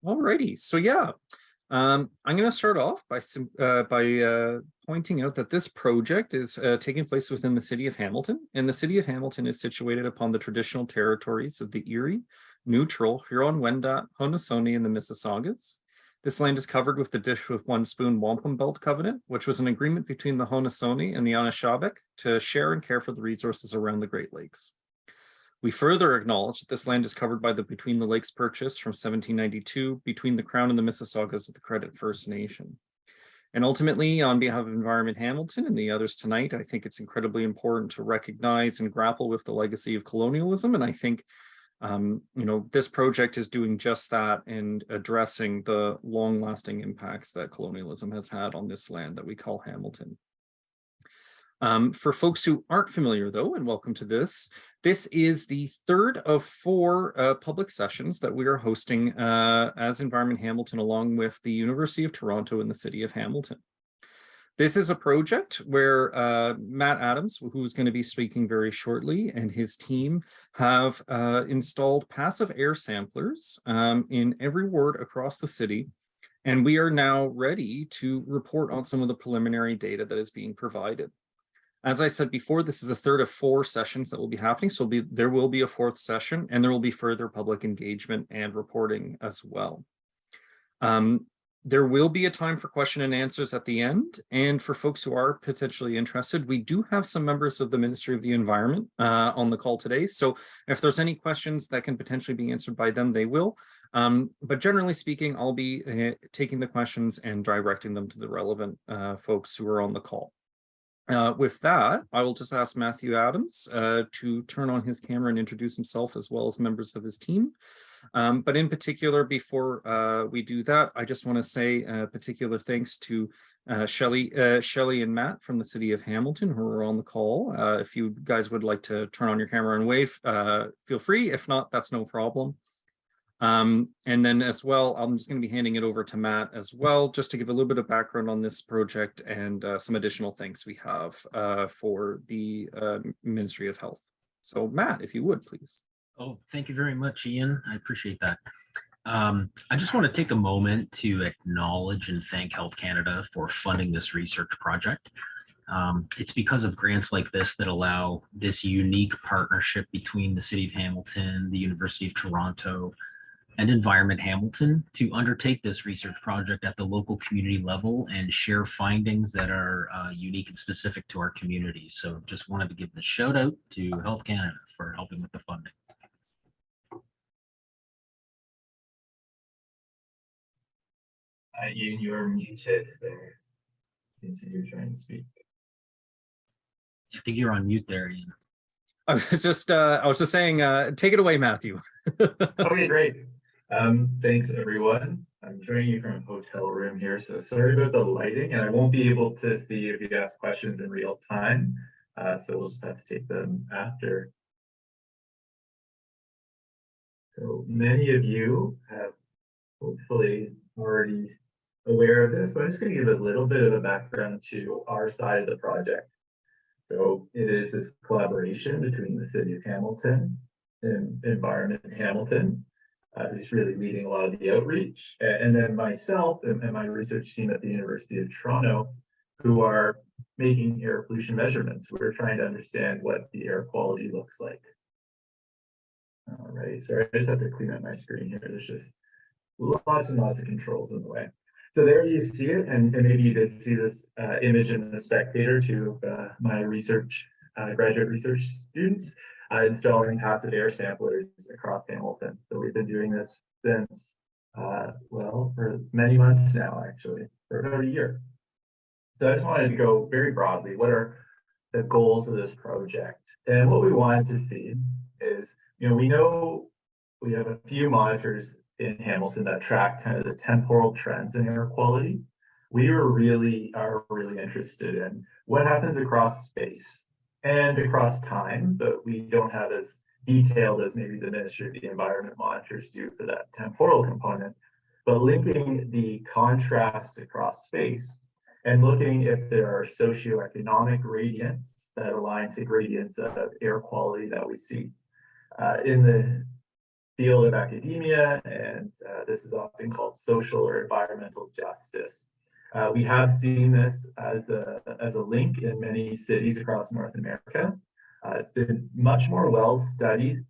Alrighty, so yeah, I'm going to start off by pointing out that this project is taking place within the city of Hamilton, and the city of Hamilton is situated upon the traditional territories of the Erie, Neutral, Huron-Wendat, Haudenosaunee, and the Mississaugas. This land is covered with the Dish with One Spoon Wampum Belt Covenant, which was an agreement between the Haudenosaunee and the Anishinaabe to share and care for the resources around the Great Lakes. We further acknowledge that this land is covered by the Between the Lakes Purchase from 1792 between the Crown and the Mississaugas of the Credit First Nation. And ultimately, on behalf of Environment Hamilton and the others tonight, I think it's incredibly important to recognize and grapple with the legacy of colonialism. And I think, this project is doing just that and addressing the long-lasting impacts that colonialism has had on this land that we call Hamilton. For folks who aren't familiar, though, and welcome to this is the third of four public sessions that we are hosting as Environment Hamilton, along with the University of Toronto and the City of Hamilton. This is a project where Matt Adams, who's going to be speaking very shortly, and his team have installed passive air samplers in every ward across the city. And we are now ready to report on some of the preliminary data that is being provided. As I said before, this is the third of four sessions that will be happening. So there will be a fourth session, and there will be further public engagement and reporting as well. There will be a time for question and answers at the end. And for folks who are potentially interested, we do have some members of the Ministry of the Environment on the call today. So if there's any questions that can potentially be answered by them, they will. But generally speaking, I'll be taking the questions and directing them to the relevant folks who are on the call. With that, I will just ask Matthew Adams to turn on his camera and introduce himself as well as members of his team. But in particular, before we do that, I just want to say particular thanks to Shelley and Matt from the City of Hamilton who are on the call. If you guys would like to turn on your camera and wave, feel free. If not, that's no problem. And then as well, I'm just going to be handing it over to Matt as well, just to give a little bit of background on this project and some additional thanks we have for the Ministry of Health. So Matt, if you would, please. Oh, thank you very much, Ian. I appreciate that. I just want to take a moment to acknowledge and thank Health Canada for funding this research project. It's because of grants like this that allow this unique partnership between the City of Hamilton, the University of Toronto, and Environment Hamilton to undertake this research project at the local community level and share findings that are unique and specific to our community. So just wanted to give the shout out to Health Canada for helping with the funding. Ian, you're muted there. I can see you're trying to speak. I think you're on mute there, Ian. I was just saying, take it away, Matthew. Okay, great. Thanks, everyone. I'm joining you from a hotel room here, so sorry about the lighting, and I won't be able to see if you ask questions in real time, so we'll just have to take them after. So many of you have hopefully already aware of this, but I'm just going to give a little bit of a background to our side of the project. So it is this collaboration between the City of Hamilton and Environment Hamilton, who's really leading a lot of the outreach, and then myself and my research team at the University of Toronto, who are making air pollution measurements. We're trying to understand what the air quality looks like. All right, sorry, I just have to clean up my screen here. There's just lots and lots of controls in the way. So there you see it, and maybe you did see this image in the Spectator to my research, graduate research students installing passive air samplers across Hamilton. So we've been doing this since, well, for many months now, actually, for about a year. So I just wanted to go very broadly, what are the goals of this project? And what we wanted to see is, we know we have a few monitors in Hamilton that track kind of the temporal trends in air quality. We are really interested in what happens across space and across time, but we don't have as detailed as maybe the Ministry of the Environment monitors do for that temporal component, but linking the contrasts across space and looking if there are socioeconomic gradients that align to gradients of air quality that we see. In the field of academia, and this is often called social or environmental justice. We have seen this as a link in many cities across North America. It's been much more well studied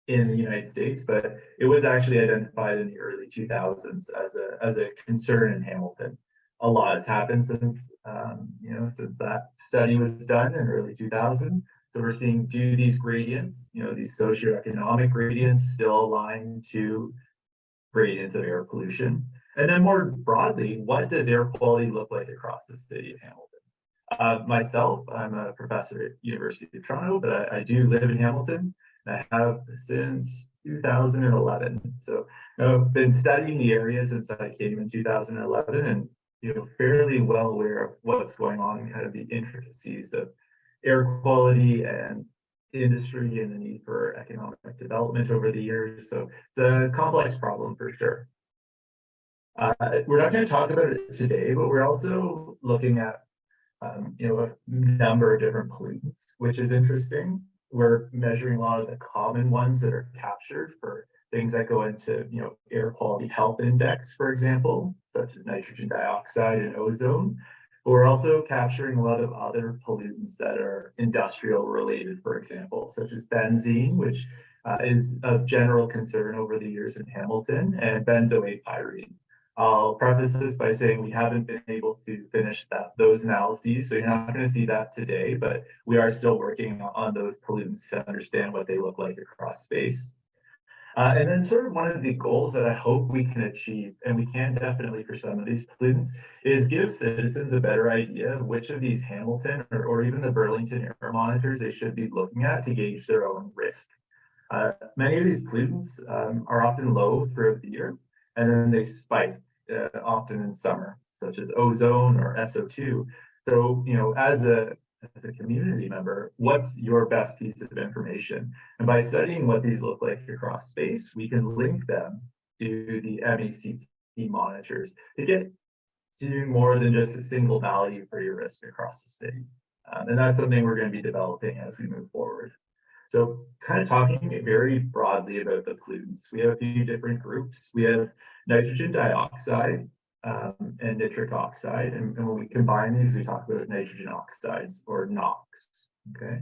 in the United States, but it was actually identified in the early 2000s as a concern in Hamilton. A lot has happened since since that study was done in early 2000. So we're seeing, do these gradients, these socioeconomic gradients, still align to gradients of air pollution? And then more broadly, what does air quality look like across the city of Hamilton? Myself, I'm a professor at University of Toronto, but I do live in Hamilton. I have since 2011. So I've been studying the area since I came in 2011, and fairly well aware of what's going on and kind of the intricacies of air quality and industry and the need for economic development over the years. So it's a complex problem for sure. We're not going to talk about it today, but we're also looking at a number of different pollutants, which is interesting. We're measuring a lot of the common ones that are captured for things that go into air quality health index, for example, such as nitrogen dioxide and ozone. But we're also capturing a lot of other pollutants that are industrial related, for example, such as benzene, which is of general concern over the years in Hamilton, and benzoate pyrene. I'll preface this by saying we haven't been able to finish those analyses, so you're not going to see that today, but we are still working on those pollutants to understand what they look like across space. And then sort of one of the goals that I hope we can achieve, and we can definitely for some of these pollutants, is give citizens a better idea of which of these Hamilton or even the Burlington air monitors they should be looking at to gauge their own risk. Many of these pollutants are often low throughout the year, and then they spike often in summer, such as ozone or SO2. So, as a community member, what's your best piece of information? And by studying what these look like across space, we can link them to the MECT monitors to get to more than just a single value for your risk across the city. And that's something we're going to be developing as we move forward. So kind of talking very broadly about the pollutants, we have a few different groups. We have nitrogen dioxide and nitric oxide. And when we combine these, we talk about nitrogen oxides or NOx. Okay.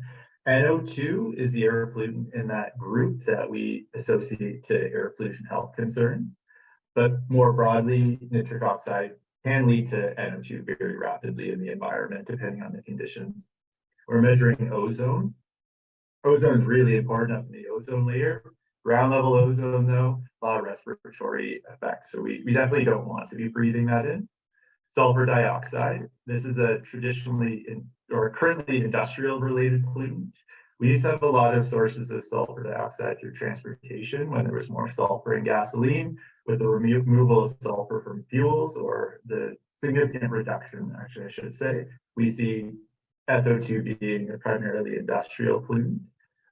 NO2 is the air pollutant in that group that we associate to air pollution health concerns. But more broadly, nitric oxide can lead to NO2 very rapidly in the environment, depending on the conditions. We're measuring ozone. Ozone is really important up in the ozone layer. Ground level ozone, though, a lot of respiratory effects. So we definitely don't want to be breathing that in. Sulfur dioxide. This is a traditionally or currently industrial related pollutant. We used to have a lot of sources of sulfur dioxide through transportation when there was more sulfur in gasoline. With the removal of sulfur from fuels, or the significant reduction, actually, I should say, we see SO2 being a primarily industrial pollutant.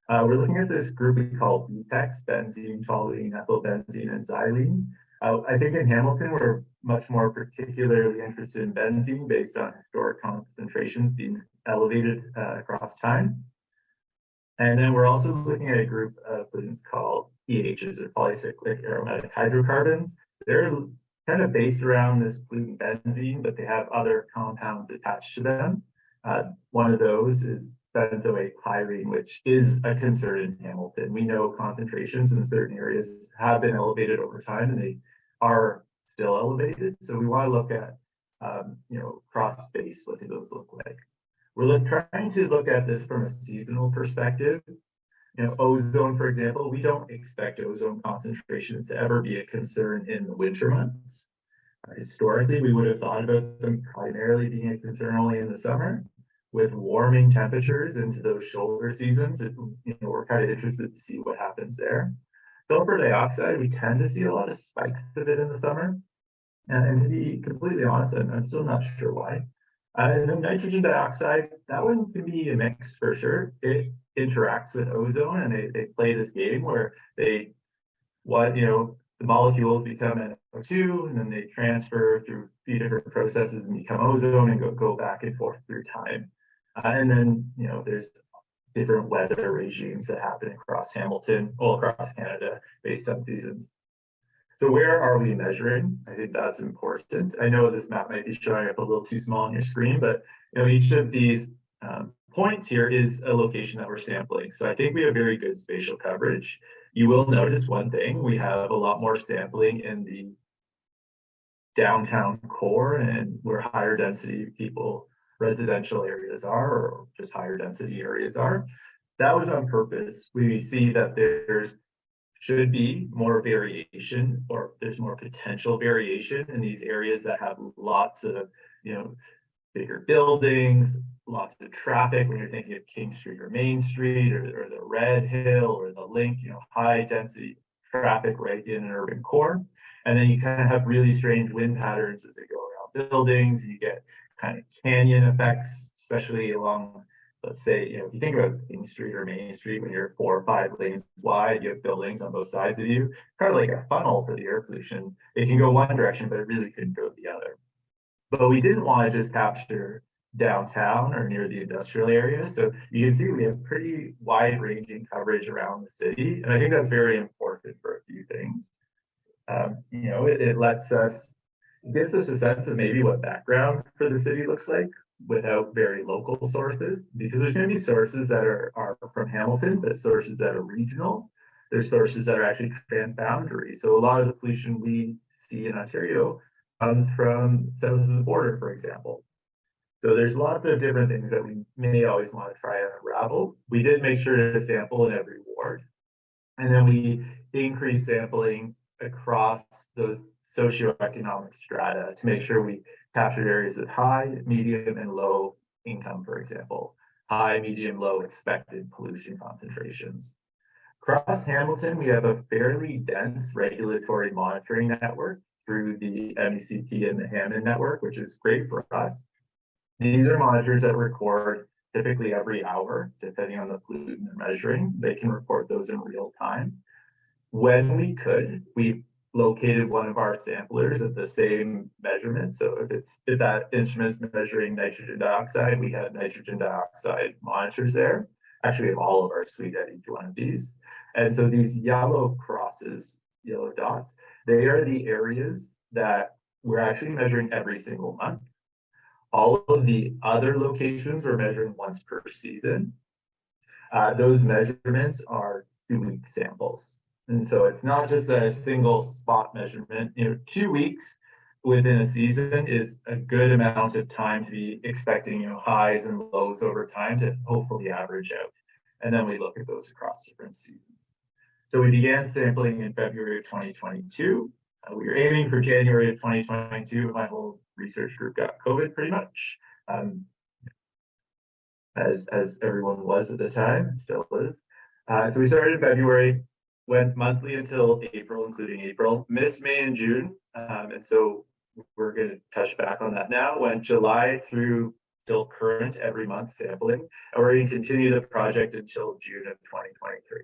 We're looking at this group we call BPEX, benzene, toluene, ethylbenzene, and xylene. I think in Hamilton, we're much more particularly interested in benzene based on historic concentrations being elevated across time. And then we're also looking at a group of pollutants called PHs, or polycyclic aromatic hydrocarbons. They're kind of based around this pollutant benzene, but they have other compounds attached to them. One of those is benzoate pyrene, which is a concern in Hamilton. We know concentrations in certain areas have been elevated over time, and they are still elevated. So we want to look at, cross space, what do those look like? We're trying to look at this from a seasonal perspective. Ozone, for example, we don't expect ozone concentrations to ever be a concern in the winter months. Historically, we would have thought about them primarily being a concern only in the summer. With warming temperatures into those shoulder seasons, we're kind of interested to see what happens there. Sulfur dioxide, we tend to see a lot of spikes of it in the summer. And to be completely honest, I'm still not sure why. And then nitrogen dioxide, that one can be a mix for sure. It interacts with ozone, and they play this game where the molecules become NO2, and then they transfer through a few different processes and become ozone and go back and forth through time. And then, there's different weather regimes that happen across Hamilton, all across Canada, based on seasons. So where are we measuring? I think that's important. I know this map might be showing up a little too small on your screen, but each of these points here is a location that we're sampling. So I think we have very good spatial coverage. You will notice one thing, we have a lot more sampling in the downtown core and where higher density residential areas are, or just higher density areas are. That was on purpose. We see that there's should be more variation, or there's more potential variation in these areas that have lots of, bigger buildings, lots of traffic. When you're thinking of King Street or Main Street or the Red Hill or the Link, high density traffic right in an urban core. And then you kind of have really strange wind patterns as they go around buildings. You get kind of canyon effects, especially along, let's say, if you think about King Street or Main Street, when you're 4 or 5 lanes wide, you have buildings on both sides of you, kind of like a funnel for the air pollution. It can go one direction, but it really couldn't go the other. But we didn't want to just capture downtown or near the industrial area. So you can see we have pretty wide ranging coverage around the city. And I think that's very important for a few things. It gives us a sense of maybe what background for the city looks like without very local sources, because there's going to be sources that are from Hamilton, but sources that are regional. There's sources that are actually transboundary. So a lot of the pollution we see in Ontario comes from south of the border, for example. So there's lots of different things that we may always want to try and unravel. We did make sure to sample in every ward. And then we increased sampling across those socioeconomic strata to make sure we captured areas with high, medium, and low income, for example, high, medium, low expected pollution concentrations. Across Hamilton, we have a fairly dense regulatory monitoring network through the MECP and the Hammond network, which is great for us. These are monitors that record typically every hour, depending on the pollutant they're measuring. They can report those in real time. When we could, we located one of our samplers at the same measurement. So if that instrument is measuring nitrogen dioxide, we had nitrogen dioxide monitors there. Actually, we have all of our suite at each one of these. And so these yellow crosses, yellow dots, they are the areas that we're actually measuring every single month. All of the other locations we're measuring once per season. Those measurements are 2-week samples. And so it's not just a single spot measurement. 2 weeks within a season is a good amount of time to be expecting, highs and lows over time to hopefully average out. And then we look at those across different seasons. So we began sampling in February of 2022. We were aiming for January of 2022, but my whole research group got COVID pretty much, as everyone was at the time, still is. So we started in February, went monthly until April, including April, missed May and June. And so we're going to touch back on that now. Went July through still current every month sampling, and we're going to continue the project until June of 2023.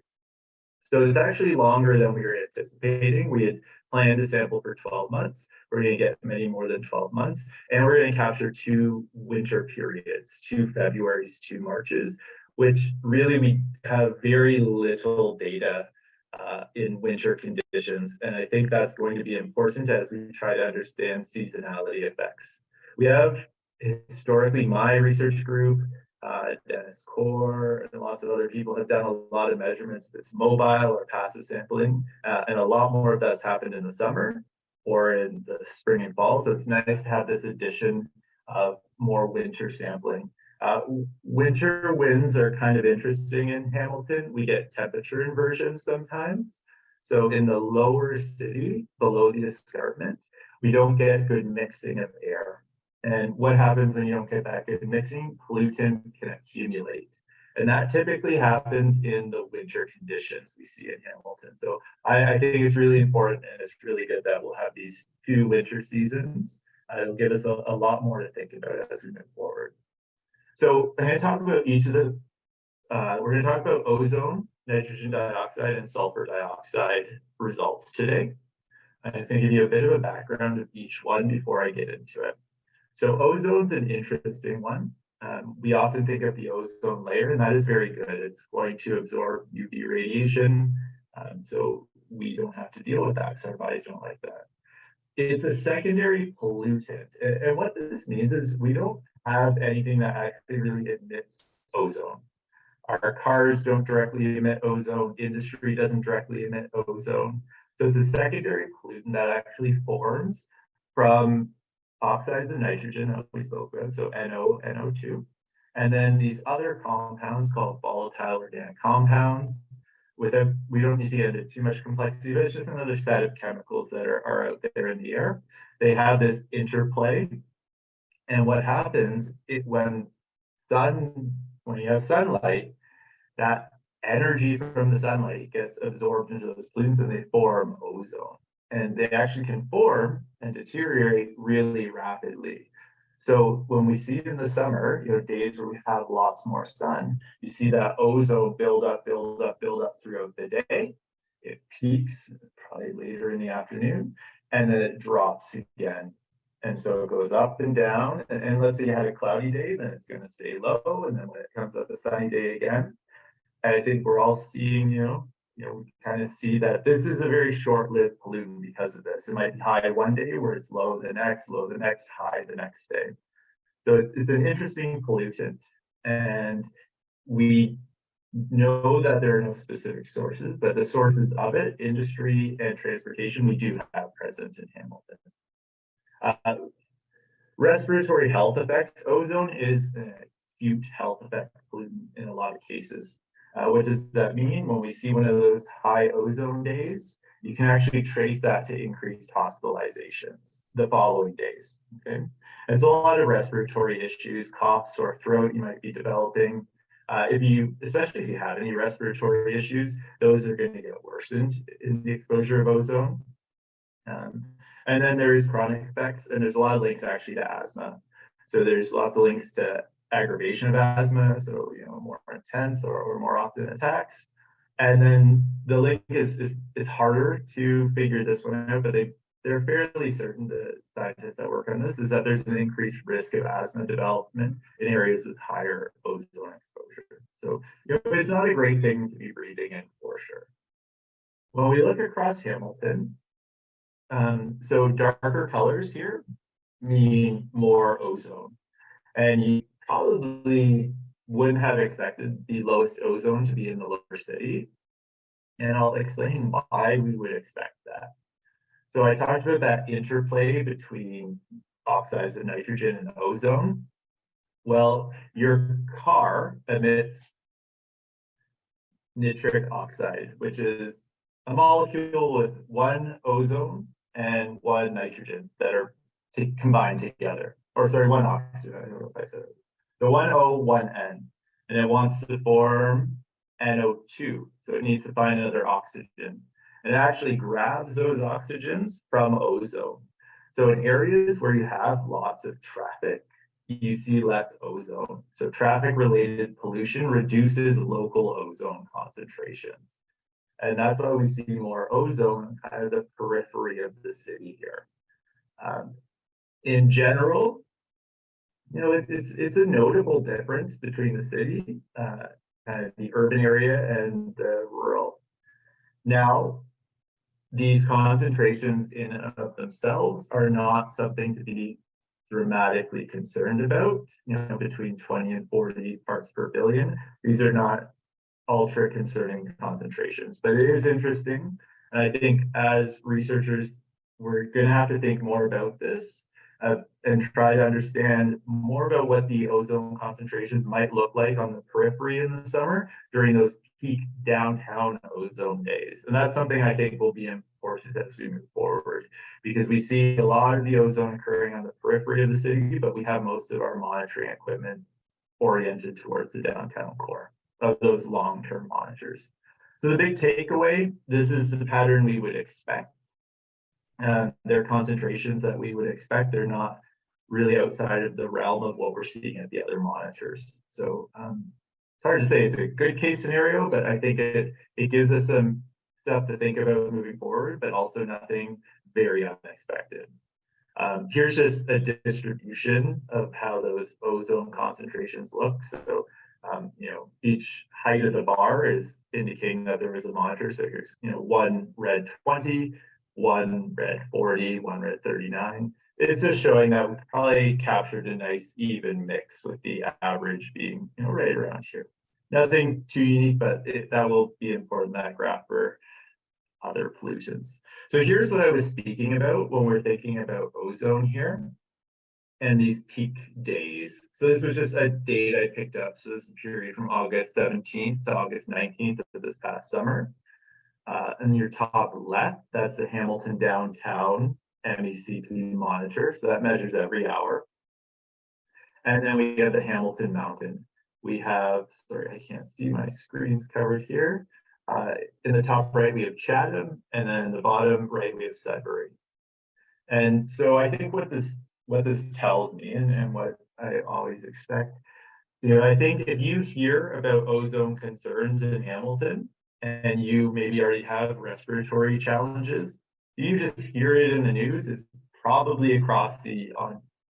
So it's actually longer than we were anticipating. We had planned to sample for 12 months. We're going to get many more than 12 months. And we're going to capture 2 winter periods, 2 Februarys, 2 Marches, which really we have very little data in winter conditions. And I think that's going to be important as we try to understand seasonality effects. We have historically, my research group, Dennis Core, and lots of other people have done a lot of measurements that's mobile or passive sampling, and a lot more of that's happened in the summer or in the spring and fall. So it's nice to have this addition of more winter sampling. Winter winds are kind of interesting in Hamilton. We get temperature inversions sometimes. So in the lower city, below the escarpment, we don't get good mixing of air. And what happens when you don't get that good mixing? Pollutants can accumulate. And that typically happens in the winter conditions we see in Hamilton. So I think it's really important, and it's really good that we'll have these 2 winter seasons. It'll give us a lot more to think about as we move forward. So I'm going to talk about each of the, we're going to talk about ozone, nitrogen dioxide, and sulfur dioxide results today. I'm just going to give you a bit of a background of each one before I get into it. So ozone's an interesting one. We often think of the ozone layer, and that is very good. It's going to absorb UV radiation, so we don't have to deal with that because our bodies don't like that. It's a secondary pollutant. And what this means is we don't have anything that actually really emits ozone. Our cars don't directly emit ozone. Industry doesn't directly emit ozone. So it's a secondary pollutant that actually forms from oxides of nitrogen that we spoke of, so NO, NO2. And then these other compounds called volatile organic compounds. We don't need to get into too much complexity, but it's just another set of chemicals that are out there in the air. They have this interplay. And what happens when you have sunlight, that energy from the sunlight gets absorbed into those pollutants and they form ozone. And they actually can form and deteriorate really rapidly. So when we see in the summer, days where we have lots more sun, you see that ozone build up throughout the day. It peaks probably later in the afternoon, and then it drops again. And so it goes up and down. And let's say you had a cloudy day, then it's going to stay low. And then when it comes up a sunny day again, and I think we're all seeing, we kind of see that this is a very short-lived pollutant because of this. It might be high one day where it's low the next, high the next day. So it's an interesting pollutant. And we know that there are no specific sources, but the sources of it, industry and transportation, we do have present in Hamilton. Respiratory health effects. Ozone is an acute health effect pollutant in a lot of cases. What does that mean? When we see one of those high ozone days, you can actually trace that to increased hospitalizations the following days. Okay, and so a lot of respiratory issues, cough, sore throat, you might be developing. Especially if you have any respiratory issues, those are going to get worsened in the exposure of ozone. And then there's chronic effects, and there's a lot of links actually to asthma. So there's lots of links to aggravation of asthma, so more intense or more often attacks. And then the link is harder to figure this one out, but they're fairly certain, the scientists that work on this, is that there's an increased risk of asthma development in areas with higher ozone exposure. So it's not a great thing to be breathing in for sure. When we look across Hamilton, so darker colors here mean more ozone. And you probably wouldn't have expected the lowest ozone to be in the lower city. And I'll explain why we would expect that. So I talked about that interplay between oxides of nitrogen and ozone. Well, your car emits nitric oxide, which is a molecule with one ozone and one nitrogen that are combined together. Or sorry, one oxygen. I don't know if I said it. So one O, one N, and it wants to form NO2. So it needs to find another oxygen. And it actually grabs those oxygens from ozone. So in areas where you have lots of traffic, you see less ozone. So traffic-related pollution reduces local ozone concentrations. And that's why we see more ozone kind of the periphery of the city here. In general, it's a notable difference between the city, the urban area, and the rural. Now, these concentrations in and of themselves are not something to be dramatically concerned about, between 20 and 40 parts per billion. These are not ultra concerning concentrations, but it is interesting. And I think as researchers, we're going to have to think more about this and try to understand more about what the ozone concentrations might look like on the periphery in the summer during those peak downtown ozone days. And that's something I think will be important as we move forward, because we see a lot of the ozone occurring on the periphery of the city, but we have most of our monitoring equipment oriented towards the downtown core of those long-term monitors. So the big takeaway, this is the pattern we would expect. They're concentrations that we would expect. They're not really outside of the realm of what we're seeing at the other monitors. So it's hard to say it's a good case scenario, but I think it gives us some stuff to think about moving forward, but also nothing very unexpected. Here's just a distribution of how those ozone concentrations look. So, each height of the bar is indicating that there was a monitor. So here's, one red 20, one red 40, one red 39. It's just showing that we probably captured a nice even mix with the average being, right around here. Nothing too unique, but that will be important, that graph, for other pollutants. So here's what I was speaking about when we're thinking about ozone here and these peak days. So this was just a date I picked up. So this is a period from August 17th to August 19th of this past summer. And your top left, that's the Hamilton downtown MECP monitor. So that measures every hour. And then we have the Hamilton Mountain. We have, sorry, I can't see, my screen's covered here. In the top right, we have Chatham, and then in the bottom right, we have Sudbury. And so I think what this tells me, and what I always expect, I think if you hear about ozone concerns in Hamilton, and you maybe already have respiratory challenges, you just hear it in the news, it's probably across the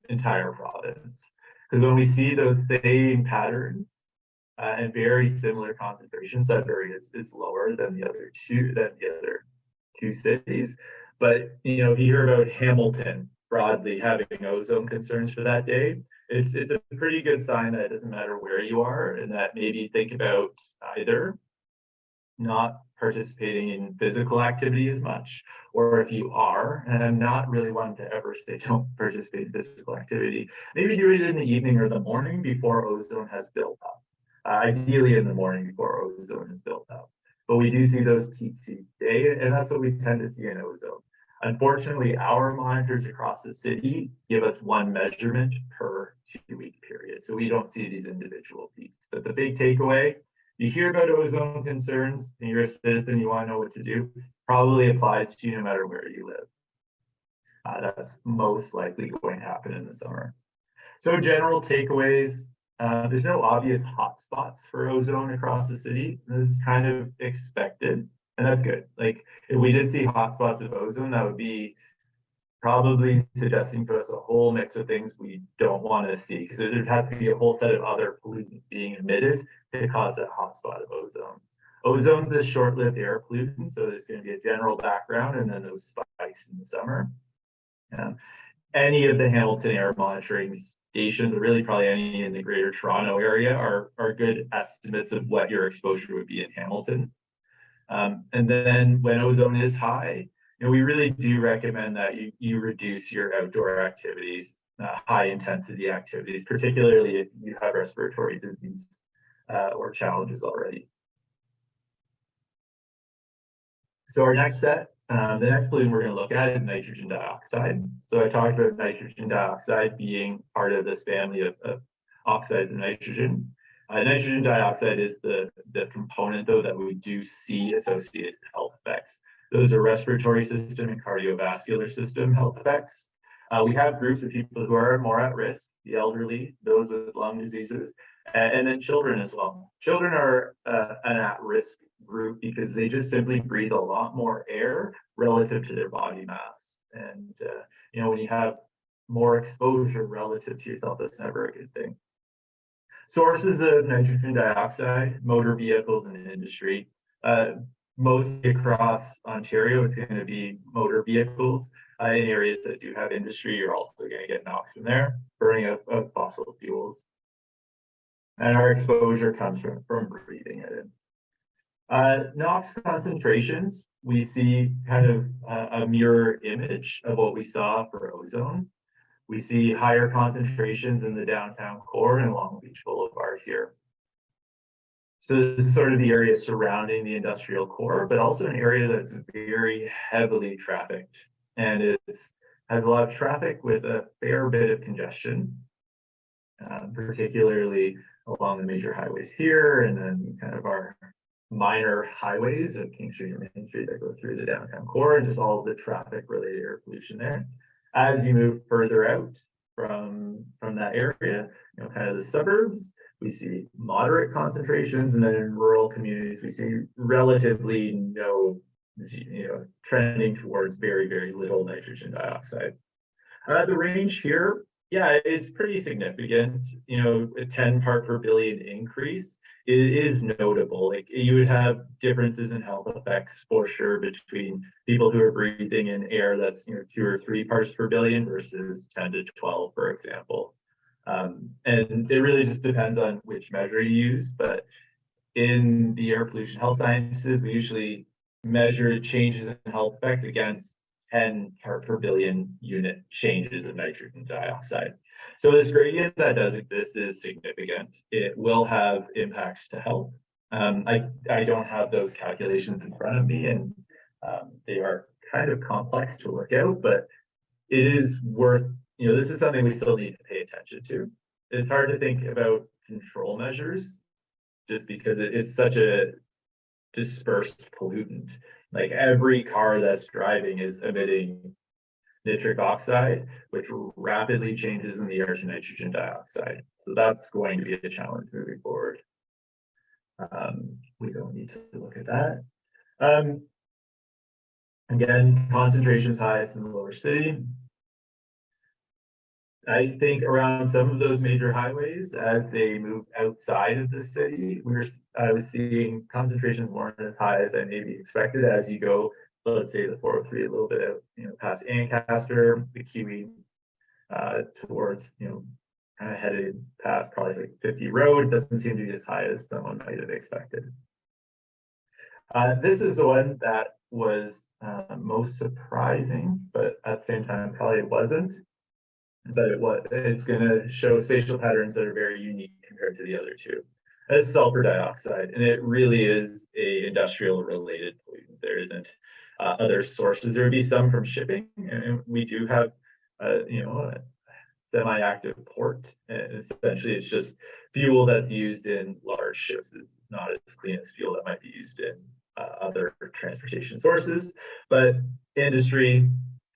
entire province. Because when we see those same patterns, and very similar concentrations, Sudbury is lower than the other two cities. But if you hear about Hamilton broadly having ozone concerns for that day, it's a pretty good sign that it doesn't matter where you are, and that maybe think about either not participating in physical activity as much, or if you are, and I'm not really one to ever say don't participate in physical activity, maybe do it in the evening or the morning before ozone has built up. Ideally in the morning before ozone is built up. But we do see those peaks each day, and that's what we tend to see in ozone. Unfortunately, our monitors across the city give us one measurement per 2-week period. So we don't see these individual peaks. But the big takeaway, you hear about ozone concerns and you're a citizen, you want to know what to do, probably applies to you no matter where you live. That's most likely going to happen in the summer. So general takeaways, there's no obvious hotspots for ozone across the city. This is kind of expected, and that's good. Like, if we did see hotspots of ozone, that would be probably suggesting to us a whole mix of things we don't want to see, because there'd have to be a whole set of other pollutants being emitted to cause that hotspot of ozone. Ozone's a short-lived air pollutant, so there's going to be a general background and then those spikes in the summer. Any of the Hamilton air monitoring stations, or really probably any in the Greater Toronto area, are good estimates of what your exposure would be in Hamilton. And then when ozone is high, we really do recommend that you reduce your outdoor activities, high intensity activities, particularly if you have respiratory disease or challenges already. So our next set, the next pollutant we're going to look at is nitrogen dioxide. So I talked about nitrogen dioxide being part of this family of oxides of nitrogen. Nitrogen dioxide is the component, though, that we do see associated health effects. Those are respiratory system and cardiovascular system health effects. We have groups of people who are more at risk, the elderly, those with lung diseases, and then children as well. Children are an at-risk group because they just simply breathe a lot more air relative to their body mass. And, when you have more exposure relative to yourself, that's never a good thing. Sources of nitrogen dioxide, motor vehicles and industry. Mostly across Ontario, it's going to be motor vehicles. In areas that do have industry, you're also going to get NOx from there, burning of fossil fuels. And our exposure comes from breathing it in. NOx concentrations, we see kind of a mirror image of what we saw for ozone. We see higher concentrations in the downtown core and Long Beach Boulevard here. So this is sort of the area surrounding the industrial core, but also an area that's very heavily trafficked, and it has a lot of traffic with a fair bit of congestion, particularly along the major highways here, and then kind of our minor highways of King Street and Main Street that go through the downtown core, and just all of the traffic related air pollution there. As you move further out from that area, kind of the suburbs, we see moderate concentrations, and then in rural communities, we see relatively no, trending towards very, very little nitrogen dioxide. The range here, yeah, it's pretty significant. You know, a 10 part per billion increase is notable. Like you would have differences in health effects for sure between people who are breathing in air that's 2 or 3 parts per billion versus 10 to 12, for example. And it really just depends on which measure you use. But in the air pollution health sciences, we usually measure changes in health effects against 10 part per billion unit changes in nitrogen dioxide. So this gradient that does exist is significant. It will have impacts to health. I don't have those calculations in front of me, and they are kind of complex to work out, but it is worth, this is something we still need to pay attention to. It's hard to think about control measures just because it's such a dispersed pollutant. Like every car that's driving is emitting nitric oxide, which rapidly changes in the air to nitrogen dioxide. So that's going to be a challenge moving forward. We don't need to look at that. Again, concentrations highest in the lower city. I think around some of those major highways, as they move outside of the city, I was seeing concentrations weren't as high as I maybe expected as you go, let's say the 403 a little bit out, past Ancaster, the QE towards, kind of headed past probably like 50 Road, doesn't seem to be as high as someone might have expected. This is the one that was most surprising, but at the same time probably wasn't. But it's going to show spatial patterns that are very unique compared to the other two. It's sulfur dioxide, and it really is a industrial related pollutant. There isn't other sources. There would be some from shipping, and we do have, a semi-active port. And essentially, it's just fuel that's used in large ships. It's not as clean as fuel that might be used in other transportation sources. But industry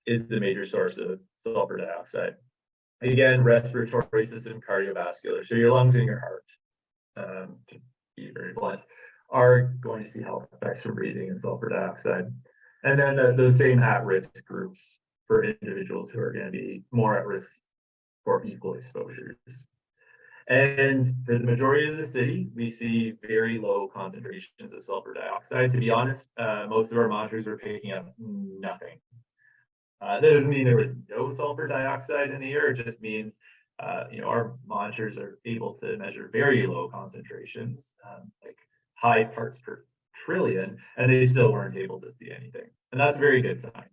is the major source of sulfur dioxide. Again, respiratory system, cardiovascular. So your lungs and your heart, to be very blunt, are going to see health effects from breathing in sulfur dioxide. And then the same at-risk groups for individuals who are going to be more at risk for equal exposures. And for the majority of the city, we see very low concentrations of sulfur dioxide. To be honest, most of our monitors were picking up nothing. That doesn't mean there was no sulfur dioxide in the air. It just means, our monitors are able to measure very low concentrations, like high parts per trillion, and they still weren't able to see anything. And that's a very good sign.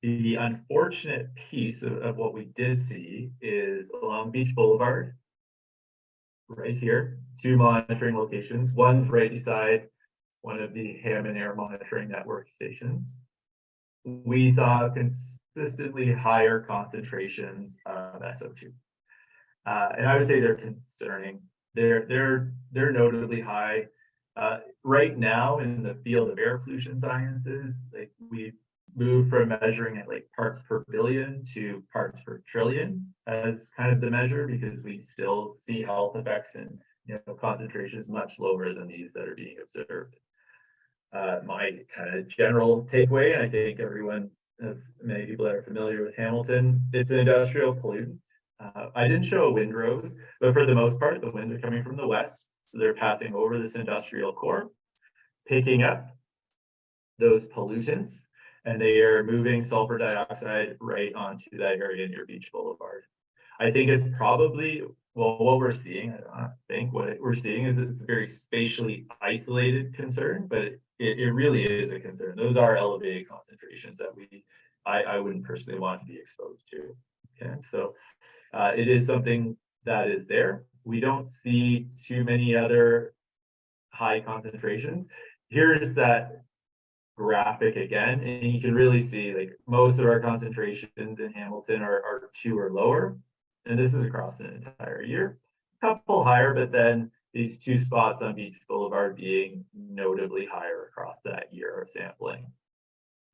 The unfortunate piece of what we did see is along Beach Boulevard, right here, 2 monitoring locations. One's right beside one of the Hammond Air Monitoring Network stations. We saw consistently higher concentrations of SO2. And I would say they're concerning. They're notably high. Right now in the field of air pollution sciences, like we moved from measuring at like parts per billion to parts per trillion as kind of the measure, because we still see health effects and concentrations much lower than these that are being observed. My kind of general takeaway, and I think everyone, as many people that are familiar with Hamilton, it's an industrial pollutant. I didn't show a windrows, but for the most part, the winds are coming from the west. So they're passing over this industrial core, picking up those pollutants, and they are moving sulfur dioxide right onto that area near Beach Boulevard. I think it's probably, well, what we're seeing, I think what we're seeing is it's a very spatially isolated concern, but it really is a concern. Those are elevated concentrations that I wouldn't personally want to be exposed to. Okay, so it is something that is there. We don't see too many other high concentrations. Here's that graphic again, and you can really see like most of our concentrations in Hamilton are 2 or lower, and this is across an entire year. A couple higher, but then these 2 spots on Beach Boulevard being notably higher across that year of sampling.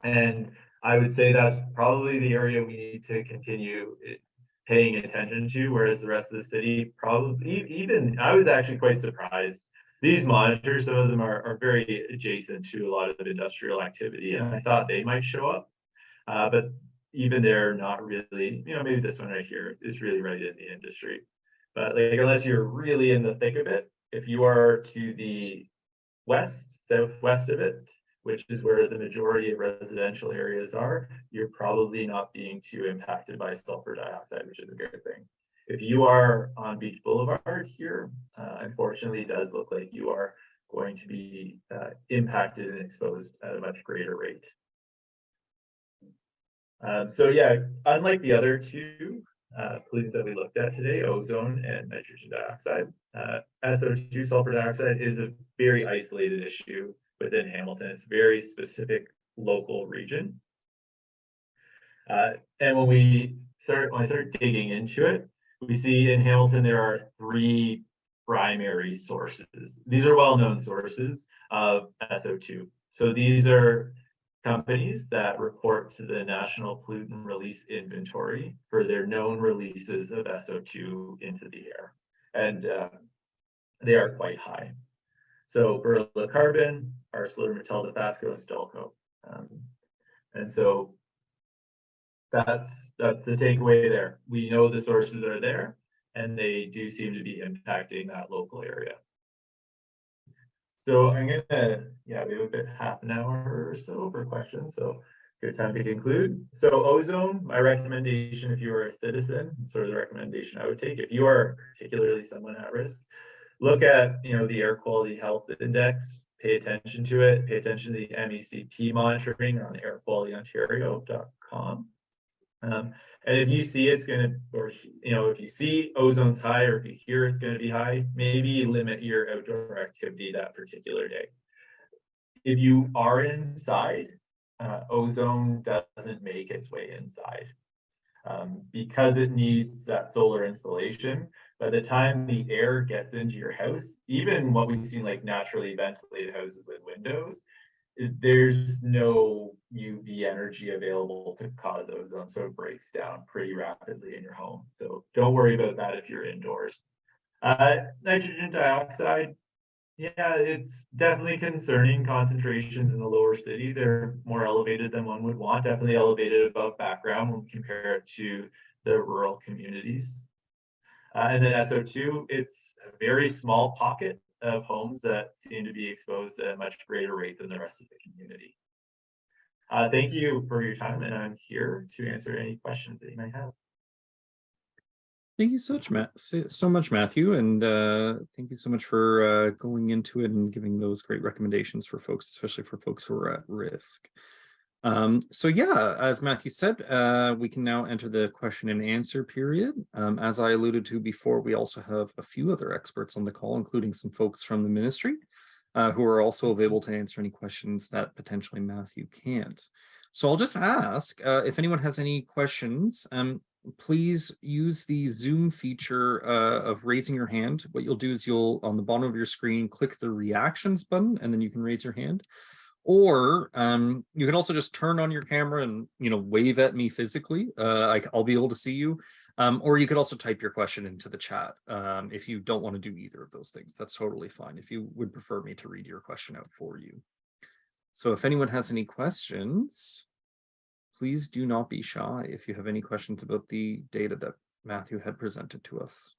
And I would say that's probably the area we need to continue paying attention to, whereas the rest of the city probably, even I was actually quite surprised. These monitors, some of them are very adjacent to a lot of industrial activity, and I thought they might show up. But even they're not really, maybe this one right here is really right in the industry. But like, unless you're really in the thick of it, if you are to the southwest of it, which is where the majority of residential areas are, you're probably not being too impacted by sulfur dioxide, which is a good thing. If you are on Beach Boulevard here, unfortunately, it does look like you are going to be impacted and exposed at a much greater rate. So yeah, unlike the other two pollutants that we looked at today, ozone and nitrogen dioxide, SO2, sulfur dioxide, is a very isolated issue within Hamilton. It's a very specific local region. And when I start digging into it, we see in Hamilton there are 3 primary sources. These are well-known sources of SO2. So these are companies that report to the National Pollutant Release Inventory for their known releases of SO2 into the air. And they are quite high. So beryllium carbon, ArcelorMittal, Dofasco, and Stelco. And so that's the takeaway there. We know the sources are there, and they do seem to be impacting that local area. So I'm gonna, we have a bit half an hour or so for questions, so good time to conclude. So ozone, my recommendation if you are a citizen, sort of the recommendation I would take, if you are particularly someone at risk, look at the air quality health index, pay attention to it, pay attention to the MECP monitoring on airqualityontario.com. And if you see it's going to, or if you see ozone's high, or if you hear it's going to be high, maybe limit your outdoor activity that particular day. If you are inside, ozone doesn't make its way inside because it needs that solar insulation. By the time the air gets into your house, even what we've seen like naturally ventilated houses with windows, there's no UV energy available to cause ozone, so it breaks down pretty rapidly in your home. So don't worry about that if you're indoors. Nitrogen dioxide, yeah, it's definitely concerning concentrations in the lower city. They're more elevated than one would want, definitely elevated above background when we compare it to the rural communities. And then SO2, it's a very small pocket of homes that seem to be exposed at a much greater rate than the rest of the community. Thank you for your time, and I'm here to answer any questions that you might have. Thank you so much, Matthew, and thank you so much for going into it and giving those great recommendations for folks, especially for folks who are at risk. So yeah, as Matthew said, we can now enter the question and answer period. As I alluded to before, we also have a few other experts on the call, including some folks from the ministry, who are also available to answer any questions that potentially Matthew can't. So I'll just ask if anyone has any questions, please use the Zoom feature of raising your hand. What you'll do is you'll, on the bottom of your screen, click the reactions button, and then you can raise your hand. Or you can also just turn on your camera and wave at me physically. I'll be able to see you. Or you could also type your question into the chat. If you don't want to do either of those things, that's totally fine. If you would prefer me to read your question out for you. So if anyone has any questions, please do not be shy if you have any questions about the data that Matthew had presented to us.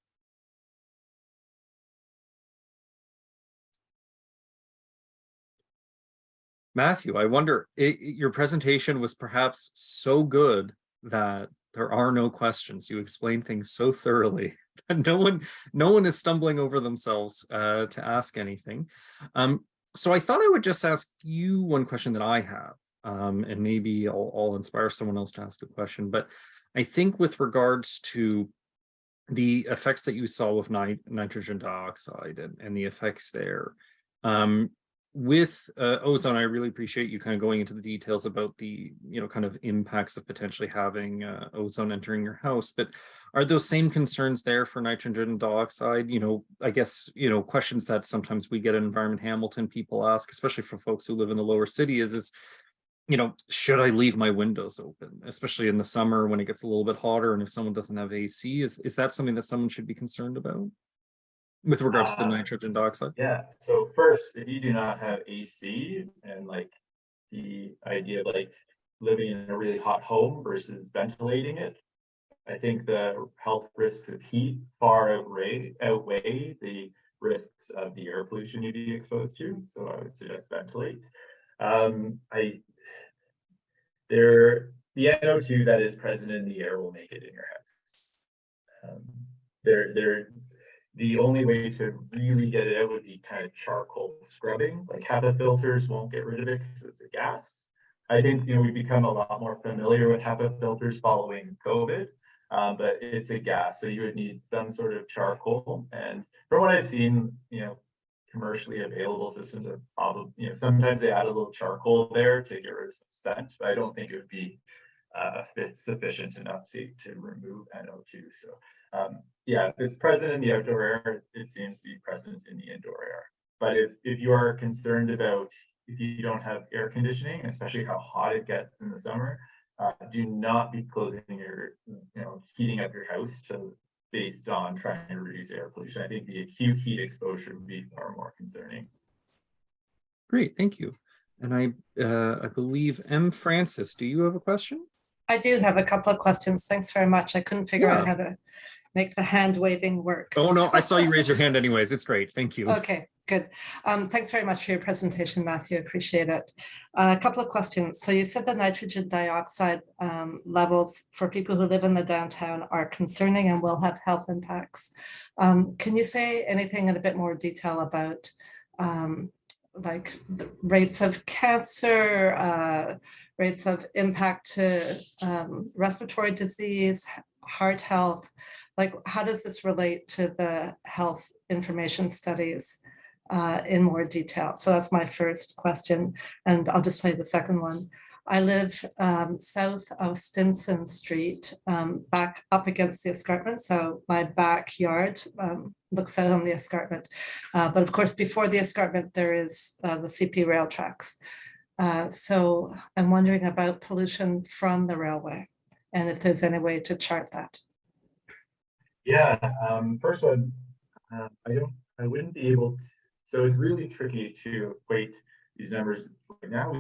Matthew, I wonder, your presentation was perhaps so good that there are no questions. You explained things so thoroughly that no one is stumbling over themselves to ask anything. So I thought I would just ask you one question that I have, and maybe I'll inspire someone else to ask a question. But I think with regards to the effects that you saw with nitrogen dioxide and the effects there, with ozone, I really appreciate you kind of going into the details about the kind of impacts of potentially having ozone entering your house. But are those same concerns there for nitrogen dioxide? I guess questions that sometimes we get in Environment Hamilton, people ask, especially for folks who live in the lower city, is should I leave my windows open, especially in the summer when it gets a little bit hotter, and if someone doesn't have AC, is that something that someone should be concerned about with regards to the nitrogen dioxide? Yeah, so first, if you do not have AC, and like the idea of like living in a really hot home versus ventilating it. I think the health risks of heat far outweigh the risks of the air pollution you'd be exposed to. So I would suggest ventilate. I the NO2 that is present in the air will make it in your house. The only way to really get it out would be kind of charcoal scrubbing. Like HEPA filters won't get rid of it because it's a gas. I think we've become a lot more familiar with HEPA filters following COVID, but it's a gas, so you would need some sort of charcoal. And from what I've seen, commercially available systems are probably, sometimes they add a little charcoal there to get rid of some scent, but I don't think it would be sufficient enough to remove NO2. So yeah, if it's present in the outdoor air, it seems to be present in the indoor air. But if you are concerned about if you don't have air conditioning, especially how hot it gets in the summer, do not be closing your, heating up your house based on trying to reduce air pollution. I think the acute heat exposure would be far more concerning. Great, thank you. And I believe M. Francis, do you have a question? I do have a couple of questions. Thanks very much. I couldn't figure out how to make the hand waving work. Oh, no, I saw you raise your hand anyways. It's great. Thank you. Okay, good. Thanks very much for your presentation, Matthew. Appreciate it. A couple of questions. So you said the nitrogen dioxide levels for people who live in the downtown are concerning and will have health impacts. Can you say anything in a bit more detail about like the rates of cancer, rates of impact to respiratory disease, heart health? Like, how does this relate to the health information studies in more detail? So that's my first question. And I'll just tell you the second one. I live south of Stinson Street, back up against the escarpment. So my backyard looks out on the escarpment. But of course, before the escarpment, there is the CP rail tracks. So I'm wondering about pollution from the railway and if there's any way to chart that. Yeah, first one, I wouldn't be able to, so it's really tricky to equate these numbers right now.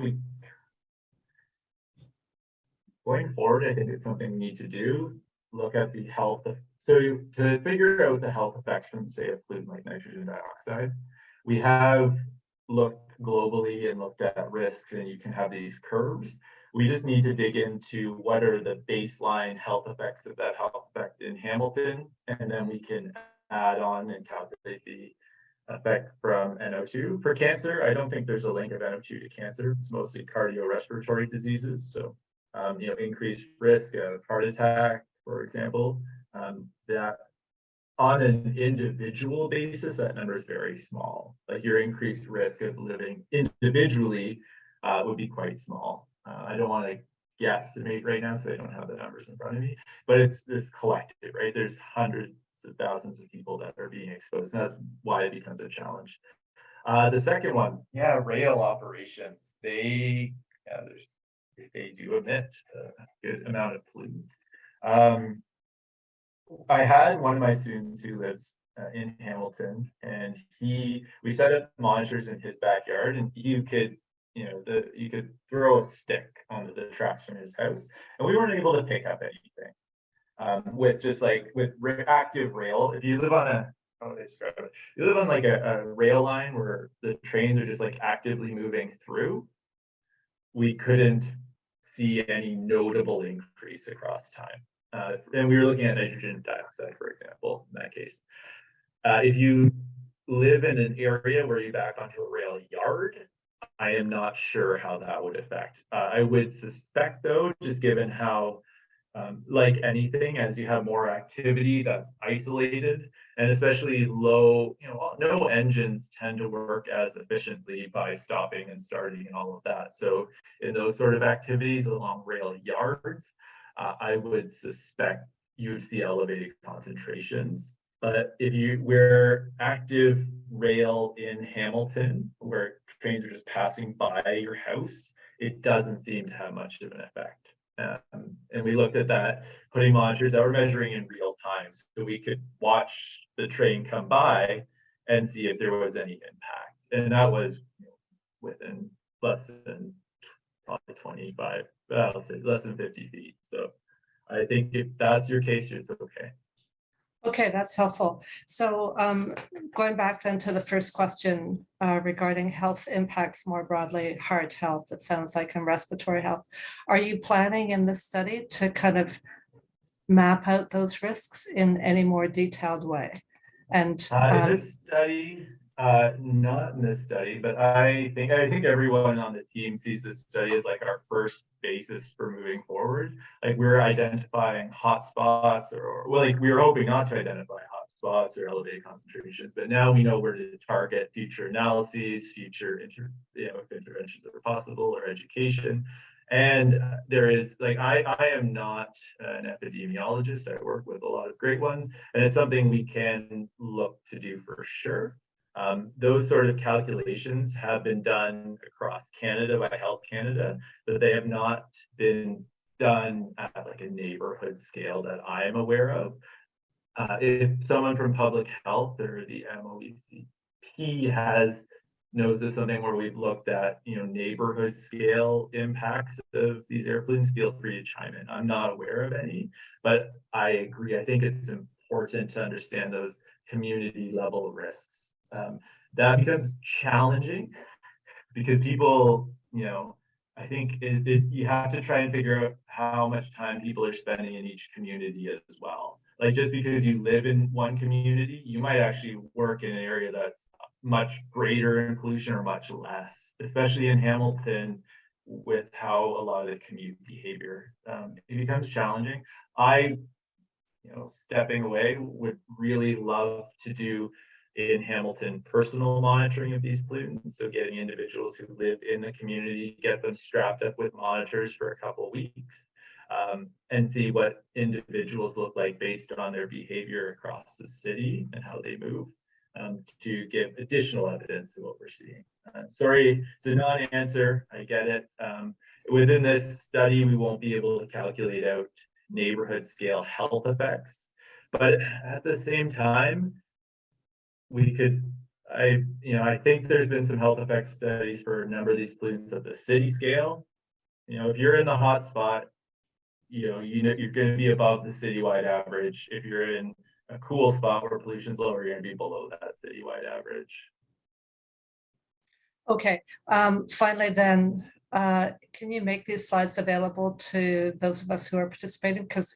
Going forward, I think it's something we need to do, look at the health of, so to figure out the health effects from, say, a pollutant like nitrogen dioxide, we have looked globally and looked at risks, and you can have these curves. We just need to dig into what are the baseline health effects of that health effect in Hamilton, and then we can add on and calculate the effect from NO2. For cancer, I don't think there's a link of NO2 to cancer. It's mostly cardiorespiratory diseases. So, increased risk of heart attack, for example, that on an individual basis, that number is very small. Like your increased risk of living individually would be quite small. I don't want to guesstimate right now, so I don't have the numbers in front of me, but it's this collective, right? There's hundreds of thousands of people that are being exposed, and that's why it becomes a challenge. The second one, rail operations, they do emit a good amount of pollutants. I had one of my students who lives in Hamilton, and we set up monitors in his backyard, and you could throw a stick onto the tracks from his house, and we weren't able to pick up anything. With just like with active rail, if you live on you live on like a rail line where the trains are just like actively moving through, we couldn't see any notable increase across time. And we were looking at nitrogen dioxide, for example, in that case. If you live in an area where you back onto a rail yard, I am not sure how that would affect. I would suspect, though, just given how, like anything, as you have more activity that's isolated, and especially low, no engines tend to work as efficiently by stopping and starting and all of that. So in those sort of activities along rail yards, I would suspect you would see elevated concentrations. But where active rail in Hamilton, where trains are just passing by your house, it doesn't seem to have much of an effect. And we looked at that, putting monitors that were measuring in real time, so we could watch the train come by and see if there was any impact. And that was within less than probably 25, I'll say less than 50 feet. So I think if that's your case, it's okay. Okay, that's helpful. So going back then to the first question regarding health impacts more broadly, heart health, it sounds like, and respiratory health. Are you planning in this study to kind of map out those risks in any more detailed way? And In this study, not in this study, but I think everyone on the team sees this study as like our first basis for moving forward. Like we're identifying hotspots, or well, like we were hoping not to identify hotspots or elevated concentrations, but now we know where to target future analyses, future if interventions are possible, or education. And there is like I am not an epidemiologist. I work with a lot of great ones, and it's something we can look to do for sure. Those sort of calculations have been done across Canada by Health Canada, but they have not been done at like a neighborhood scale that I am aware of. If someone from public health or the MOECP knows of something where we've looked at, neighborhood scale impacts of these air pollutants, feel free to chime in. I'm not aware of any, but I agree. I think it's important to understand those community level risks. That becomes challenging because people, I think you have to try and figure out how much time people are spending in each community as well. Like just because you live in one community, you might actually work in an area that's much greater in pollution or much less, especially in Hamilton with how a lot of the commute behavior, it becomes challenging. I, stepping away, would really love to do in Hamilton personal monitoring of these pollutants. So getting individuals who live in the community, get them strapped up with monitors for a couple of weeks, and see what individuals look like based on their behavior across the city and how they move, to give additional evidence to what we're seeing. Sorry, it's a non-answer, I get it. Within this study, we won't be able to calculate out neighborhood scale health effects, but at the same time, we could, I think there's been some health effects studies for a number of these pollutants at the city scale. If you're in the hot spot, you're going to be above the citywide average. If you're in a cool spot where pollution's lower, you're going to be below that citywide average. okay, finally then, can you make these slides available to those of us who are participating? Because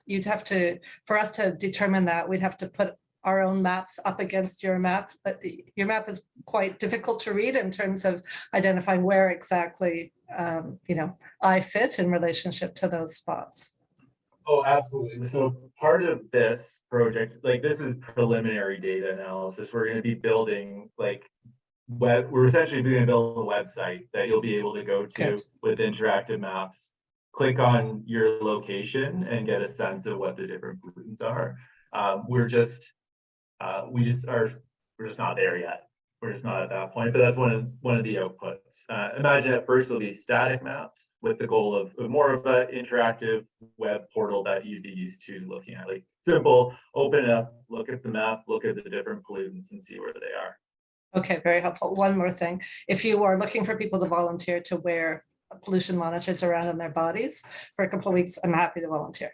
for us to determine that, we'd have to put our own maps up against your map. But your map is quite difficult to read in terms of identifying where exactly, I fit in relationship to those spots. Oh, absolutely. So part of this project, like this is preliminary data analysis. We're going to be building we're essentially going to build a website that you'll be able to go to with interactive maps, click on your location and get a sense of what the different pollutants are. We're just not there yet. We're just not at that point, but that's one of the outputs. Imagine at first it'll be static maps with the goal of more of an interactive web portal that you'd be used to looking at, like simple, open it up, look at the map, look at the different pollutants and see where they are. Okay, very helpful. One more thing. If you are looking for people to volunteer to wear pollution monitors around on their bodies for a couple of weeks, I'm happy to volunteer.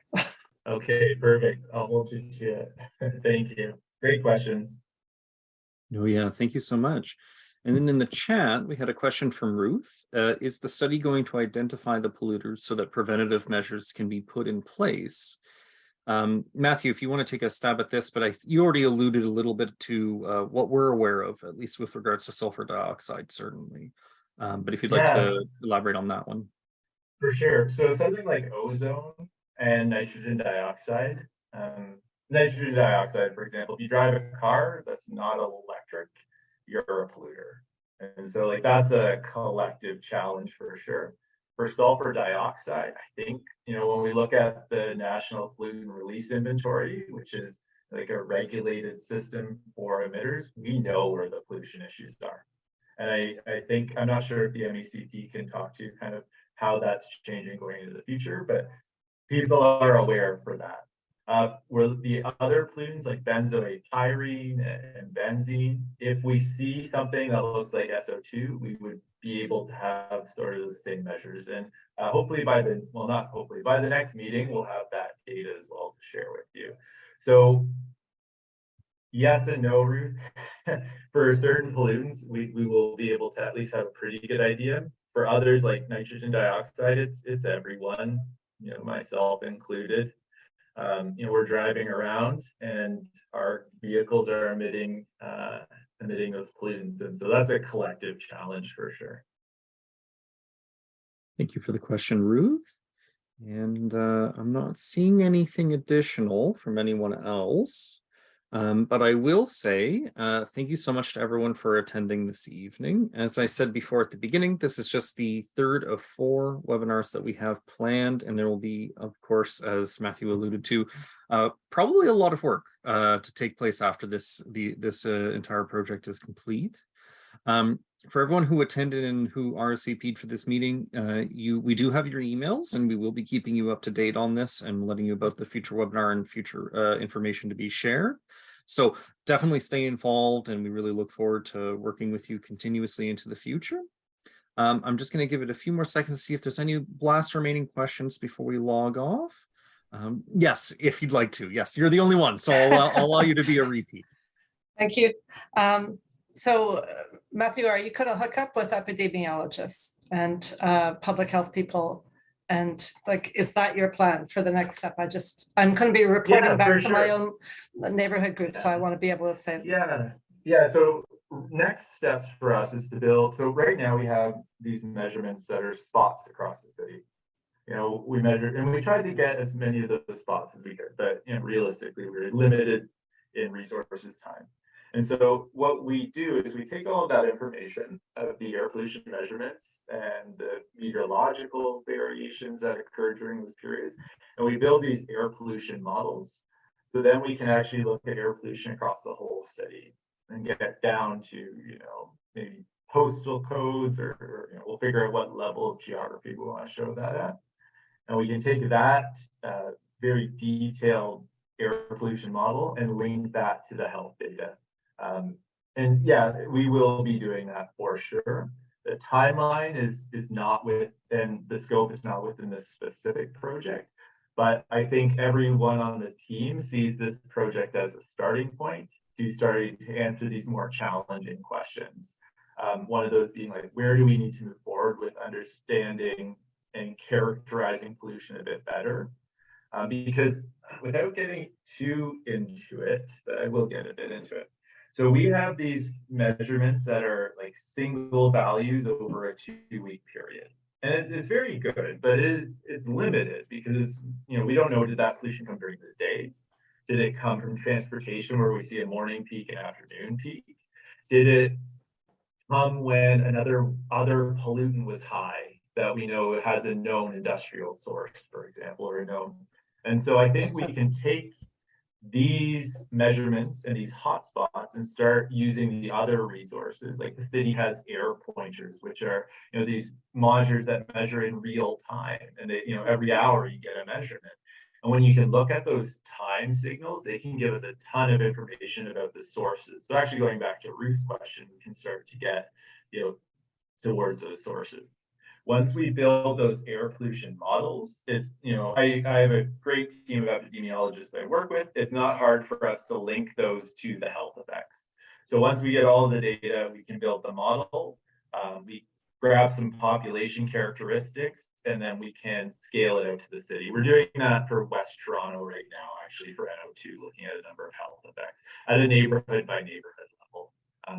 Okay, perfect. I'll hold you to it. Thank you. Great questions. Oh yeah, thank you so much. And then in the chat, we had a question from Ruth. Is the study going to identify the polluters so that preventative measures can be put in place? Matthew, if you want to take a stab at this, but you already alluded a little bit to what we're aware of, at least with regards to sulfur dioxide, certainly. But if you'd like to elaborate on that one. For sure. So something like ozone and nitrogen dioxide. Nitrogen dioxide, for example, if you drive a car that's not electric, you're a polluter. And so that's a collective challenge for sure. For sulfur dioxide, I think, when we look at the National Pollutant Release Inventory, which is like a regulated system for emitters, we know where the pollution issues are. And I think, I'm not sure if the MECP can talk to kind of how that's changing going into the future, but people are aware for that. Where the other pollutants like benzoate-pyrene and benzene, if we see something that looks like SO2, we would be able to have sort of the same measures. And hopefully by the, well, not hopefully, by the next meeting, we'll have that data as well to share with you. So yes and no, Ruth. For certain pollutants, we will be able to at least have a pretty good idea. For others, like nitrogen dioxide, it's everyone, you know, myself included. You know, we're driving around and our vehicles are emitting those pollutants, and so that's a collective challenge for sure. Thank you for the question, Ruth. And I'm not seeing anything additional from anyone else. But I will say thank you so much to everyone for attending this evening. As I said before at the beginning, this is just the third of 4 webinars that we have planned, and there will be, of course, as Matthew alluded to, probably a lot of work to take place after this entire project is complete. For everyone who attended and who RSVP'd for this meeting, we do have your emails, and we will be keeping you up to date on this and letting you about the future webinar and future information to be shared. So definitely stay involved, and we really look forward to working with you continuously into the future. I'm just going to give it a few more seconds to see if there's any last remaining questions before we log off. Yes, if you'd like to. Yes, you're the only one, so I'll allow you to be a repeat. Thank you. So Matthew, are you going to hook up with epidemiologists and public health people? And like, is that your plan for the next step? I'm going to be reporting back to my own neighborhood group. So I want to be able to say. Yeah. So next steps for us is to build. So right now we have these measurements that are spots across the city. You know, we measured and we tried to get as many of those spots as we could, but you know, realistically, we're limited in resources time. And so what we do is we take all of that information of the air pollution measurements and the meteorological variations that occur during those periods, and we build these air pollution models. So then we can actually look at air pollution across the whole city and get down to, you know, maybe postal codes, or you know, we'll figure out what level of geography we want to show that at. And we can take that very detailed air pollution model and link that to the health data. And yeah, we will be doing that for sure. The timeline is not within the scope, is not within this specific project, but I think everyone on the team sees this project as a starting point to starting to answer these more challenging questions. One of those being like, where do we need to move forward with understanding and characterizing pollution a bit better? Because without getting too into it, but I will get a bit into it. So we have these measurements that are like single values over a 2-week period. And it's very good, but it's limited because, you know, we don't know, did that pollution come during the day? Did it come from transportation where we see a morning peak and afternoon peak? Did it come when other pollutant was high that we know has a known industrial source, for example, or a known? And so I think we can take these measurements and these hotspots and start using the other resources. Like the city has air pointers, which are, you know, these monitors that measure in real time, and they, you know, every hour you get a measurement. And when you can look at those time signals, they can give us a ton of information about the sources. So actually going back to Ruth's question, we can start to get, you know, towards those sources. Once we build those air pollution models, it's, you know, I have a great team of epidemiologists I work with. It's not hard for us to link those to the health effects. So once we get all of the data, we can build the model. We grab some population characteristics, and then we can scale it out to the city. We're doing that for West Toronto right now, actually, for NO2, looking at a number of health effects at a neighborhood by neighborhood level.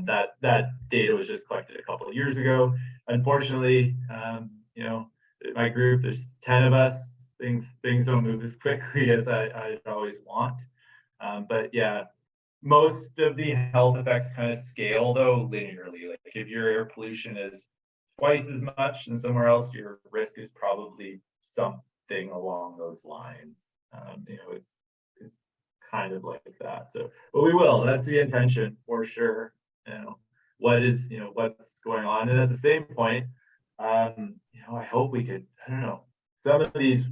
That data was just collected a couple of years ago. Unfortunately, you know, my group, there's 10 of us. Things don't move as quickly as I'd always want. But yeah, most of the health effects kind of scale though linearly. Like if your air pollution is twice as much than somewhere else, your risk is probably something along those lines. You know, it's kind of like that. So, but we will. That's the intention for sure. You know, what's going on, and at the same point, you know, I hope we could, I don't know, some of these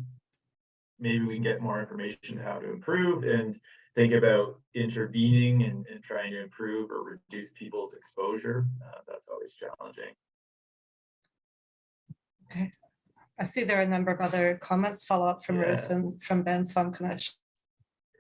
maybe we can get more information on how to improve and think about intervening and trying to improve or reduce people's exposure. That's always challenging. Okay. I see there are a number of other comments, follow up from Ruth and from Ben, so I'm going to.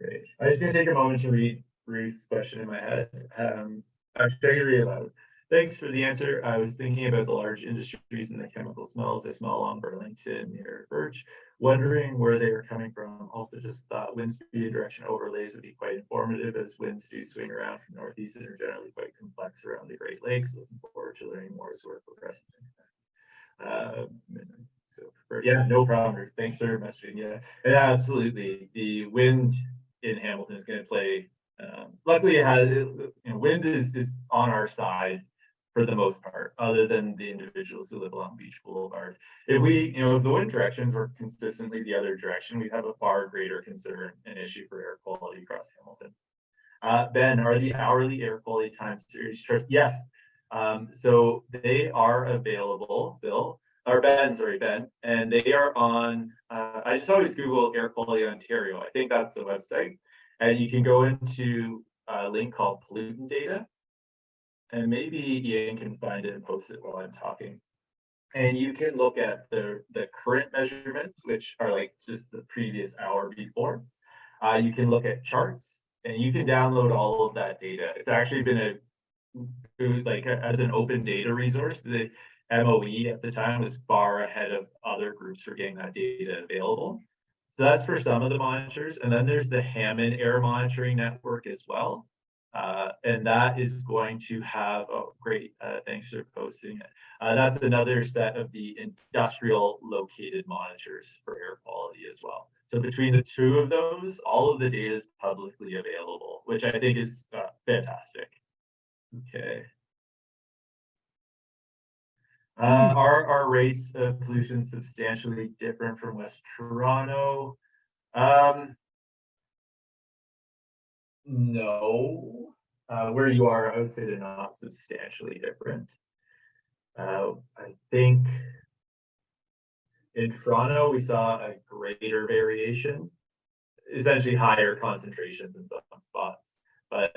Great. I'm just going to take a moment to read Ruth's question in my head. I'm trying to read it aloud. Thanks for the answer. I was thinking about the large industries and the chemical smells I smell along Burlington near Birch, wondering where they are coming from. Also just thought wind speed direction overlays would be quite informative, as winds do swing around from northeast and are generally quite complex around the Great Lakes. Looking forward to learning more as we're progressing. Yeah, no problem, Ruth. Thanks for messaging. Yeah, and absolutely. The wind in Hamilton is going to play. Luckily, it has, wind is on our side for the most part, other than the individuals who live along Beach Boulevard. If we, if the wind directions were consistently the other direction, we'd have a far greater concern and issue for air quality across Hamilton. Ben, are the hourly air quality time series charts? Yes. So they are available, Bill, or Ben, sorry, Ben, and they are on, I just always Google Air Quality Ontario. I think that's the website. And you can go into a link called pollutant data. And maybe Ian can find it and post it while I'm talking. And you can look at the current measurements, which are like just the previous hour before. You can look at charts, and you can download all of that data. It's actually been as an open data resource. The MOE at the time was far ahead of other groups for getting that data available. So that's for some of the monitors. And then there's the Hammond Air Monitoring Network as well. And that is going to have, oh, great, thanks for posting it. That's another set of the industrial located monitors for air quality as well. So between the two of those, all of the data is publicly available, which I think is fantastic. Okay. Are our rates of pollution substantially different from West Toronto? No. Where you are, I would say they're not substantially different. I think in Toronto, we saw a greater variation, essentially higher concentrations in some spots, but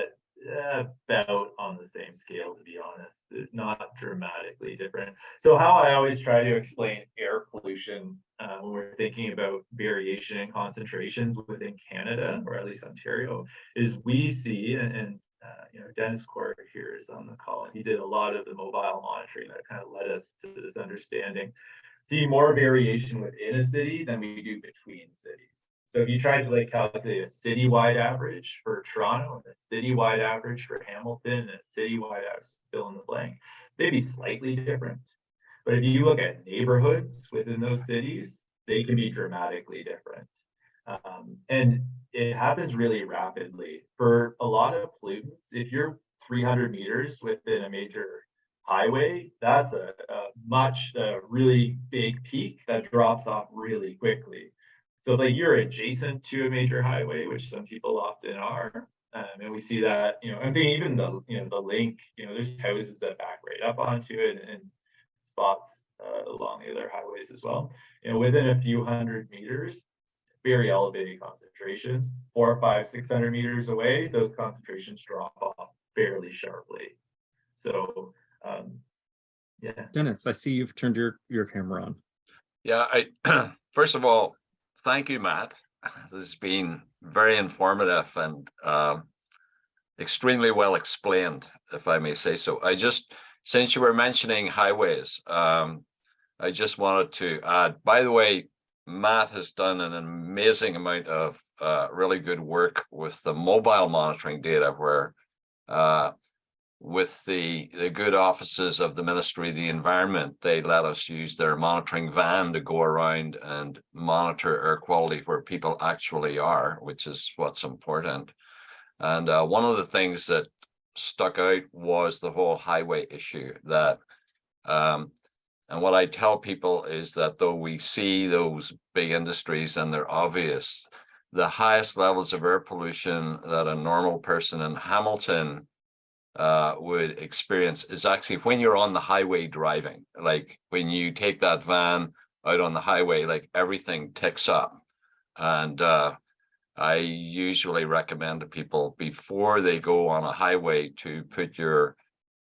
about on the same scale, to be honest. It's not dramatically different. So how I always try to explain air pollution when we're thinking about variation in concentrations within Canada, or at least Ontario, is we see, and Dennis Court here is on the call, and he did a lot of the mobile monitoring that kind of led us to this understanding. See more variation within a city than we do between cities. So if you tried to calculate a citywide average for Toronto and a citywide average for Hamilton and a citywide fill in the blank, they'd be slightly different. But if you look at neighborhoods within those cities, they can be dramatically different. And it happens really rapidly. For a lot of pollutants, if you're 300 meters within a major highway, that's a really big peak that drops off really quickly. So you're adjacent to a major highway, which some people often are, and we see that, I think even the link, there's houses that back right up onto it and spots along the other highways as well. Within a few hundred meters, very elevated concentrations. 400, 500, 600 meters away, those concentrations drop off fairly sharply. So, yeah. Dennis, I see you've turned your camera on. Yeah, first of all, thank you, Matt. This has been very informative and extremely well explained, if I may say so. Since you were mentioning highways, I just wanted to add, by the way, Matt has done an amazing amount of really good work with the mobile monitoring data, where with the good offices of the Ministry of the Environment, they let us use their monitoring van to go around and monitor air quality where people actually are, which is what's important. And one of the things that stuck out was the whole highway issue. That and what I tell people is that though we see those big industries and they're obvious, the highest levels of air pollution that a normal person in Hamilton would experience is actually when you're on the highway driving. Like when you take that van out on the highway, everything ticks up. And I usually recommend to people before they go on a highway to put your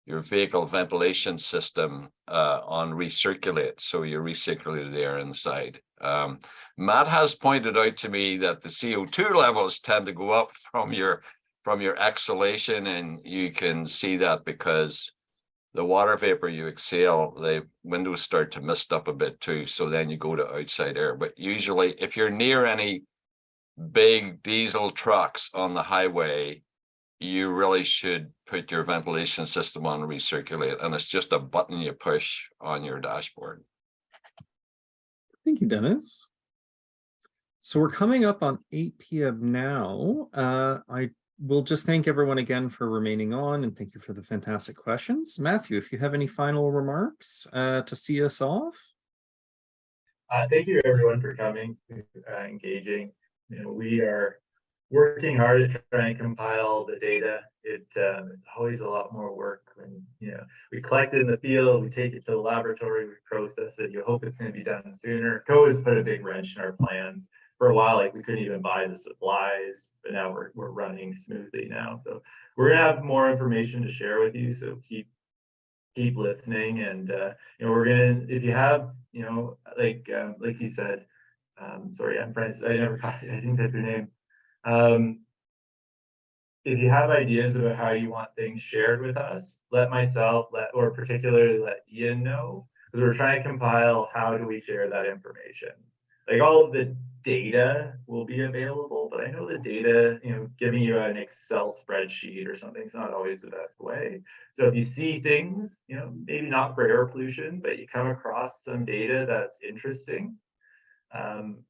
vehicle ventilation system on recirculate, so you recirculate the air inside. Matt has pointed out to me that the CO2 levels tend to go up from your exhalation, and you can see that because the water vapor you exhale, the windows start to mist up a bit too, so then you go to outside air. But usually if you're near any big diesel trucks on the highway, you really should put your ventilation system on recirculate, and it's just a button you push on your dashboard. Thank you, Dennis. So we're coming up on 8 p.m. now. I will just thank everyone again for remaining on, and thank you for the fantastic questions. Matthew, if you have any final remarks to see us off. Thank you everyone for coming, engaging. We are working hard to try and compile the data. It's always a lot more work when we collect it in the field, we take it to the laboratory, we process it. You hope it's going to be done sooner. COVID has put a big wrench in our plans. For a while, like we couldn't even buy the supplies, but now we're running smoothly now. So we're gonna have more information to share with you. So keep listening, and we're gonna, if you have like you said, sorry, I'm Francis. I didn't get your name. If you have ideas about how you want things shared with us, or particularly let Ian know, because we're trying to compile how do we share that information. Like all of the data will be available, but I know the data, giving you an Excel spreadsheet or something is not always the best way. So if you see things, maybe not for air pollution, but you come across some data that's interesting, and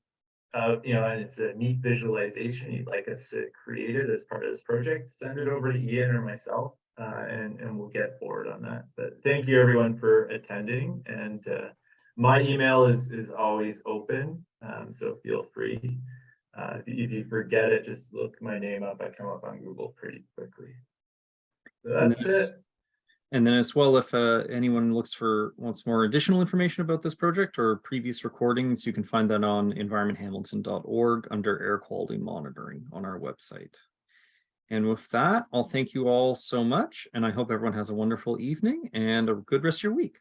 it's a neat visualization you'd like us to create it as part of this project, send it over to Ian or myself, and we'll get forward on that. But thank you everyone for attending, and my email is always open, so feel free. If you forget it, just look my name up. I come up on Google pretty quickly. So that's it. And then as well, if anyone wants more additional information about this project or previous recordings, you can find that on environmenthamilton.org under air quality monitoring on our website. And with that, I'll thank you all so much, and I hope everyone has a wonderful evening and a good rest of your week.